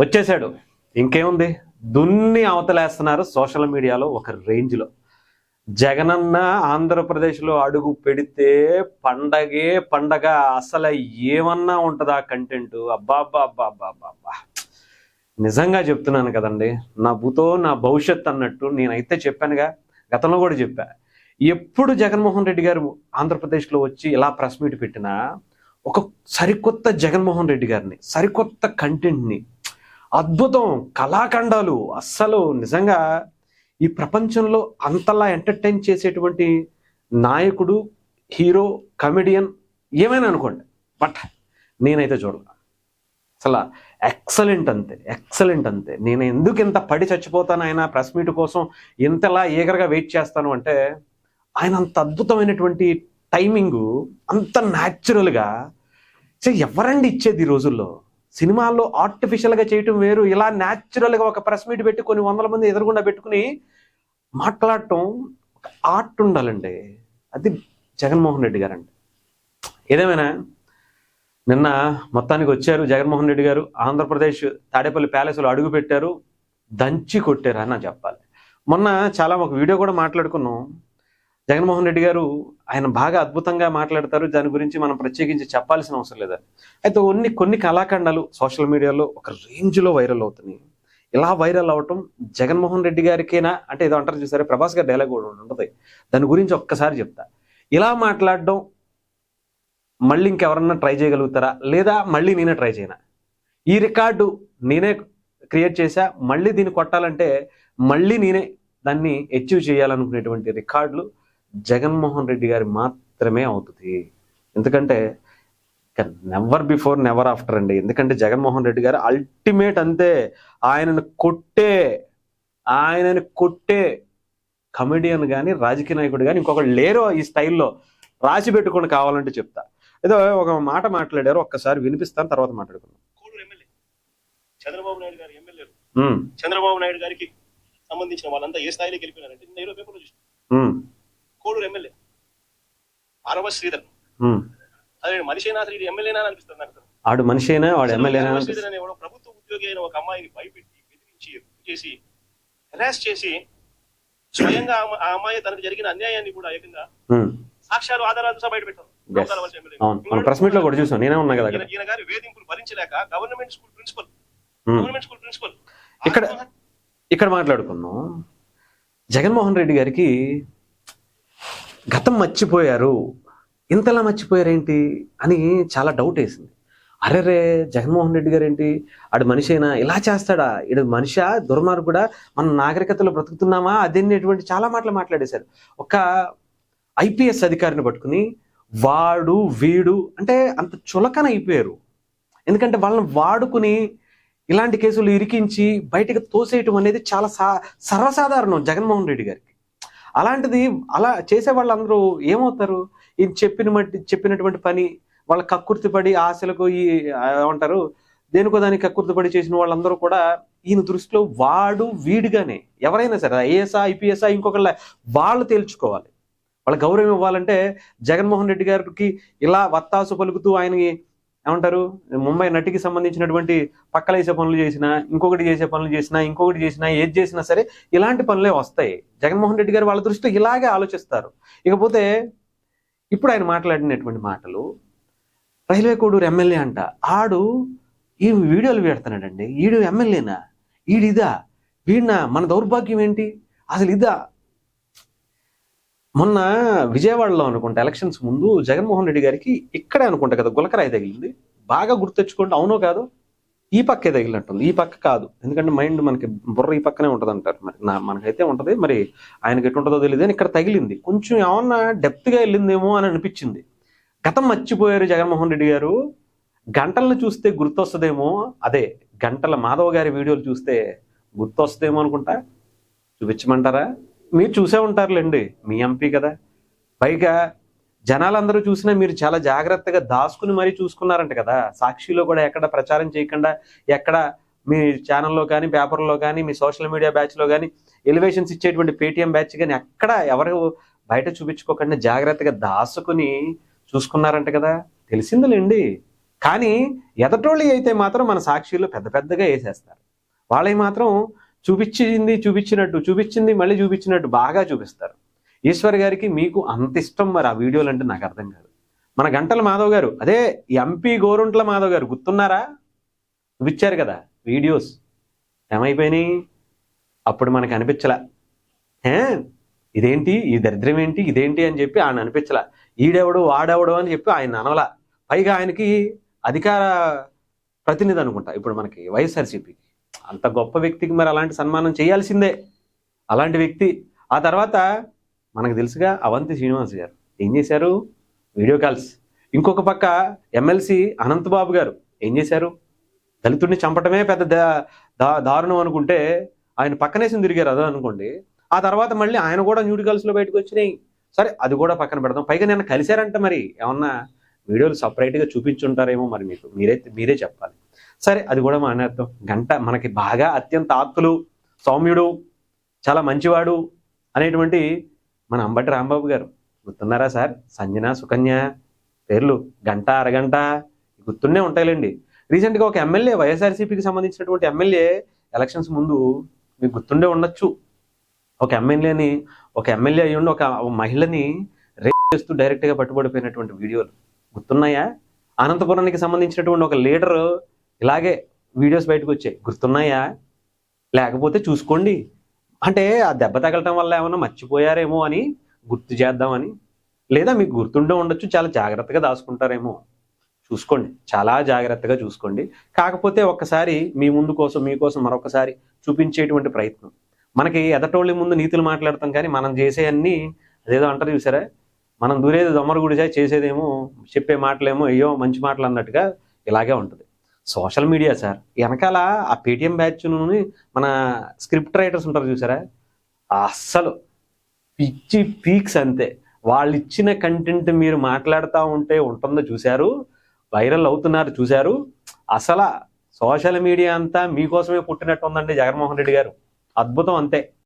వచ్చేసాడు. ఇంకేముంది, దున్ని అవతలేస్తున్నారు సోషల్ మీడియాలో ఒక రేంజ్లో. జగనన్న ఆంధ్రప్రదేశ్లో అడుగు పెడితే పండగే పండగ. అసలు ఏమన్నా ఉంటుందా కంటెంట్? అబ్బా, నిజంగా చెప్తున్నాను కదండి, నా భూతో నా భవిష్యత్ అన్నట్టు నేనైతే చెప్పానుగా, గతంలో కూడా చెప్పా. ఎప్పుడు జగన్మోహన్ రెడ్డి గారు ఆంధ్రప్రదేశ్లో వచ్చి ఇలా ప్రెస్ మీట్ పెట్టినా ఒక సరికొత్త జగన్మోహన్ రెడ్డి గారిని, సరికొత్త కంటెంట్ని, అద్భుతం కళాఖండాలు. అస్సలు నిజంగా ఈ ప్రపంచంలో అంతలా ఎంటర్టైన్ చేసేటువంటి నాయకుడు, హీరో, కమెడియన్ ఏమైనా అనుకోండి, బట్ నేనైతే చూడలే. అసలు ఎక్సలెంట్ అంతే. నేను ఎందుకు ఇంత పడి చచ్చిపోతాను ఆయన ప్రెస్ మీట్ కోసం, ఇంతలా ఈగర్గా వెయిట్ చేస్తాను అంటే, ఆయన అంత అద్భుతమైనటువంటి టైమింగు, అంత న్యాచురల్గా. ఎవరండి ఇచ్చేది ఈ రోజుల్లో? సినిమాల్లో ఆర్టిఫిషియల్గా చేయటం వేరు, ఇలా న్యాచురల్గా ఒక ప్రెస్ మీట్ పెట్టి కొన్ని వందల మంది ఎదురుగుండా పెట్టుకుని మాట్లాడటం ఒక ఆర్ట్ ఉండాలండి. అది జగన్మోహన్ రెడ్డి గారు అండి. ఏదేమైనా నిన్న మొత్తానికి వచ్చారు జగన్మోహన్ రెడ్డి గారు. ఆంధ్రప్రదేశ్ తాడేపల్లి ప్యాలెస్లో అడుగు పెట్టారు, దంచి కొట్టారు అని చెప్పాలి. మొన్న చాలా ఒక వీడియో కూడా మాట్లాడుకున్నాం. జగన్మోహన్ రెడ్డి గారు ఆయన బాగా అద్భుతంగా మాట్లాడతారు, దాని గురించి మనం ప్రత్యేకించి చెప్పాల్సిన అవసరం లేదని. అయితే కొన్ని కళాఖండాలు సోషల్ మీడియాలో ఒక రేంజ్లో వైరల్ అవుతున్నాయి. ఇలా వైరల్ అవటం జగన్మోహన్ రెడ్డి గారికేనా అంటే ఏదో అంటారు చూసారే, ప్రభాస్ గారి డైలాగ్ కూడా ఉంటుంది, దాని గురించి ఒక్కసారి చెప్తా. ఇలా మాట్లాడడం మళ్ళీ ఇంకెవరన్నా ట్రై చేయగలుగుతారా, లేదా మళ్ళీ నేనే ట్రై చేయనా? ఈ రికార్డు నేనే క్రియేట్ చేశా, మళ్ళీ దీన్ని కొట్టాలంటే మళ్ళీ నేనే దాన్ని అచీవ్ చేయాలనుకునేటువంటి రికార్డులు జగన్మోహన్ రెడ్డి గారి మాత్రమే అవుతుంది. ఎందుకంటే నెవర్ బిఫోర్ నెవర్ ఆఫ్టర్ అండి. ఎందుకంటే జగన్మోహన్ రెడ్డి గారు అల్టిమేట్ అంతే. ఆయనను కొట్టే కమెడియన్ కానీ, రాజకీయ నాయకుడు కానీ ఇంకొకరు లేరు ఈ స్టైల్లో. రాసి పెట్టుకొని కావాలంటే చెప్తా. ఏదో ఒక మాట మాట్లాడారు, ఒక్కసారి వినిపిస్తాను, తర్వాత మాట్లాడుకుందాం. చంద్రబాబు నాయుడు గారి ఎమ్మెల్యేలు, చంద్రబాబు నాయుడు గారికి సంబంధించిన వాళ్ళంతా ఏ స్థాయిలోకి వెళ్ళిపోయినారంటే, నేను పేపర్లో చూస్తాను. కోడూరు ఎమ్మెల్యే ఆరవ శ్రీధర్, అదే మనిషైనా అసలు ఇది ఎమ్మెల్యేనా అనిపిస్తుంది నాకు. ఆడు మనిషైనా వాడు ఎమ్మెల్యేనా? శ్రీధర్ అనే ప్రభుత్వ ఉద్యోగి అయిన ఒక అమ్మాయిని భయపెట్టి, బెదిరించి, ఎక్కువ చేసి, హెరాస్ చేసి, స్వయంగా ఆ అమ్మాయి తనకు జరిగిన అన్యాయాన్ని కూడా ఏకంగా సాక్ష్యాలు ఆధారాలు బయట పెట్టారు. ఈయన గారి వేధింపులు భరించలేక గవర్నమెంట్ స్కూల్ ప్రిన్సిపల్ ఇక్కడ మాట్లాడుకున్నాం. జగన్మోహన్ రెడ్డి గారికి గతం మర్చిపోయారు, ఇంతలా మర్చిపోయారేంటి అని చాలా డౌట్ వేసింది. అరేరే, జగన్మోహన్ రెడ్డి గారు ఏంటి, ఆడు మనిషైనా, ఇలా చేస్తాడా, ఇడు మనిషా, దుర్మార్గుడా, మన నాగరికతలో బ్రతుకుతున్నామా, అదేటువంటి చాలా మాటలు మాట్లాడేశారు. ఒక ఐపీఎస్ అధికారిని పట్టుకుని వాడు వీడు అంటే అంత చులకన అయిపోయారు. ఎందుకంటే వాళ్ళని వాడుకుని ఇలాంటి కేసులు ఇరికించి బయటకు తోసేయటం అనేది చాలా సర్వసాధారణం జగన్మోహన్ రెడ్డి గారికి. అలాంటిది అలా చేసే వాళ్ళందరూ ఏమవుతారు, ఈయన చెప్పినటువంటి పని వాళ్ళ కక్కుర్తిపడి ఆశలకు ఏమంటారు దేనికో దానికి కక్కుర్తిపడి చేసిన వాళ్ళందరూ కూడా ఈయన దృష్టిలో వాడు వీడిగానే. ఎవరైనా సరే ఐఏఎస్ఆ ఐపీఎస్ఆ ఇంకొకళ్ళ వాళ్ళు తేల్చుకోవాలి. వాళ్ళ గౌరవం ఇవ్వాలంటే జగన్మోహన్ రెడ్డి గారికి ఇలా వత్తాసు పలుకుతూ ఆయనకి ఏమంటారు ముంబై నటికి సంబంధించినటువంటి పక్కలేసే పనులు చేసినా, ఇంకొకటి చేసినా, ఏది చేసినా సరే ఇలాంటి పనులే వస్తాయి. జగన్మోహన్ రెడ్డి గారు వాళ్ళ దృష్టిలో ఇలాగే ఆలోచిస్తారు. ఇకపోతే ఇప్పుడు ఆయన మాట్లాడినటువంటి మాటలు, రైల్వే కోడూరు ఎమ్మెల్యే అంట, ఆడు ఈ వీడియోలు పెడుతున్నాడండి, ఈడు ఎమ్మెల్యేనా, ఈడిదా, వీడినా, మన దౌర్భాగ్యం ఏంటి అసలు ఇదా? మొన్న విజయవాడలో అనుకుంటా ఎలక్షన్స్ ముందు జగన్మోహన్ రెడ్డి గారికి ఇక్కడే అనుకుంటా కదా గులకరాయి తగిలింది. బాగా గుర్తెచ్చుకోండి, అవునో కాదో, ఈ పక్కే తగిలినట్టుంది, ఈ పక్క కాదు. ఎందుకంటే మైండ్ మనకి బుర్ర ఈ పక్కనే ఉంటుంది అంటారు, మరి మనకైతే ఉంటుంది, మరి ఆయనకి ఎటుంటుందో తెలియదు. అని ఇక్కడ తగిలింది, కొంచెం ఏమన్నా డెప్త్గా వెళ్ళిందేమో అని అనిపించింది. గతం మర్చిపోయారు జగన్మోహన్ రెడ్డి గారు, గంటలను చూస్తే గుర్తొస్తుందేమో, అదే గంటల మాధవ్ గారి వీడియోలు చూస్తే గుర్తొస్తుందేమో అనుకుంటా. చూపించమంటారా? మీరు చూసే ఉంటారులేండి, మీ ఎంపీ కదా. పైగా జనాలందరూ చూసినా మీరు చాలా జాగ్రత్తగా దాచుకుని మరీ చూసుకున్నారంట కదా. సాక్షిలో కూడా ఎక్కడ ప్రచారం చేయకుండా, ఎక్కడ మీ ఛానల్లో కానీ, పేపర్లో కానీ, మీ సోషల్ మీడియా బ్యాచ్లో కానీ, ఎలివేషన్స్ ఇచ్చేటువంటి పేటీఎం బ్యాచ్ కానీ ఎక్కడ ఎవరు బయట చూపించుకోకుండా జాగ్రత్తగా దాచుకుని చూసుకున్నారంట కదా. తెలిసిందిలేండి, కానీ ఎదటోళ్ళు అయితే మాత్రం మన సాక్షిలో పెద్ద పెద్దగా వేసేస్తారు. వాళ్ళవి మాత్రం చూపించింది మళ్ళీ చూపించినట్టు బాగా చూపిస్తారు. ఈశ్వర్ గారికి మీకు అంత ఇష్టం మరి ఆ వీడియోలు అంటే నాకు అర్థం కాదు. మన గంటల మాధవ్ గారు, అదే ఎంపీ గోరుంట్ల మాధవ్ గారు గుర్తున్నారా? చూపించారు కదా వీడియోస్, ఏమైపోయినాయి? అప్పుడు మనకు అనిపించలా, ఇదేంటి ఈ దరిద్రం ఏంటి ఇదేంటి అని చెప్పి ఆయన అనిపించలా. ఈడెవడు వాడెవడు అని చెప్పి ఆయన అనవలా. పైగా ఆయనకి అధికార ప్రతినిధి అనుకుంటా ఇప్పుడు మనకి వైఎస్ఆర్సీపీకి. అంత గొప్ప వ్యక్తికి మరి అలాంటి సన్మానం చేయాల్సిందే, అలాంటి వ్యక్తి. ఆ తర్వాత మనకు తెలుసుగా అవంతి శ్రీనివాస్ గారు ఏం చేశారు? Video calls. ఇంకొక పక్క ఎమ్మెల్సీ అనంతబాబు గారు ఏం చేశారు? దళితుడిని చంపటమే పెద్ద దారుణం అనుకుంటే ఆయన పక్కనేసి తిరిగారు అదో అనుకోండి. ఆ తర్వాత మళ్ళీ ఆయన కూడా న్యూడ్ గర్ల్స్లో బయటకు వచ్చినాయి. సరే అది కూడా పక్కన పెడదాం. పైగా నిన్న కలిశారంట, మరి ఏమన్నా వీడియోలు సపరేట్గా చూపించుంటారేమో మరి మీకు మీరే చెప్పాలి. సరే అది కూడా మానేద్దాం. గంట మనకి బాగా అత్యంత ఆప్తులు, సౌమ్యుడు, చాలా మంచివాడు అనేటువంటి మన అంబటి రాంబాబు గారు గుర్తున్నారా సార్? సంజన, సుకన్య పేర్లు గంట అరగంట గుర్తుండే ఉంటాయిలేండి. రీసెంట్గా ఒక ఎమ్మెల్యే, వైఎస్ఆర్సీపీకి సంబంధించినటువంటి ఎమ్మెల్యే ఎలక్షన్స్ ముందు మీకు గుర్తుండే ఉండొచ్చు, ఒక ఎమ్మెల్యే అయ్యి ఉండి ఒక మహిళని రేప్ చేస్తూ డైరెక్ట్గా పట్టుబడిపోయినటువంటి వీడియోలు గుర్తున్నాయా? అనంతపురానికి సంబంధించినటువంటి ఒక లీడర్ ఇలాగే వీడియోస్ బయటకు వచ్చాయి, గుర్తున్నాయా? లేకపోతే చూసుకోండి. అంటే ఆ దెబ్బ తగలటం వల్ల ఏమన్నా మర్చిపోయారేమో అని గుర్తు చేద్దామని, లేదా మీకు గుర్తుండే ఉండొచ్చు, చాలా జాగ్రత్తగా దాచుకుంటారేమో. చూసుకోండి, చాలా జాగ్రత్తగా చూసుకోండి. కాకపోతే ఒక్కసారి మీకోసం మరొకసారి చూపించేటువంటి ప్రయత్నం. మనకి ఎదటోళ్ళ ముందు నీతులు మాట్లాడతాం, కానీ మనం చేసే అన్ని అదేదో అంటారు చూసారా, మనం దూరేది దొమ్మర గుడిసా, చేసేదేమో చెప్పే మాటలేమో అయ్యో మంచి మాటలు అన్నట్టుగా ఇలాగే ఉంటుంది సోషల్ మీడియా సార్. వెనకాల ఆ పేటిఎం బ్యాచ్ను మన స్క్రిప్ట్ రైటర్స్ ఉంటారు చూసారా, అస్సలు పిచ్చి పీక్స్ అంతే. వాళ్ళు ఇచ్చిన కంటెంట్ మీరు మాట్లాడుతూ ఉంటే ఉంటుందో చూశారు, వైరల్ అవుతున్నారు చూశారు. అసలు సోషల్ మీడియా అంతా మీకోసమే పుట్టినట్టు ఉందండి జగన్మోహన్ రెడ్డి గారు. అద్భుతం అంతే.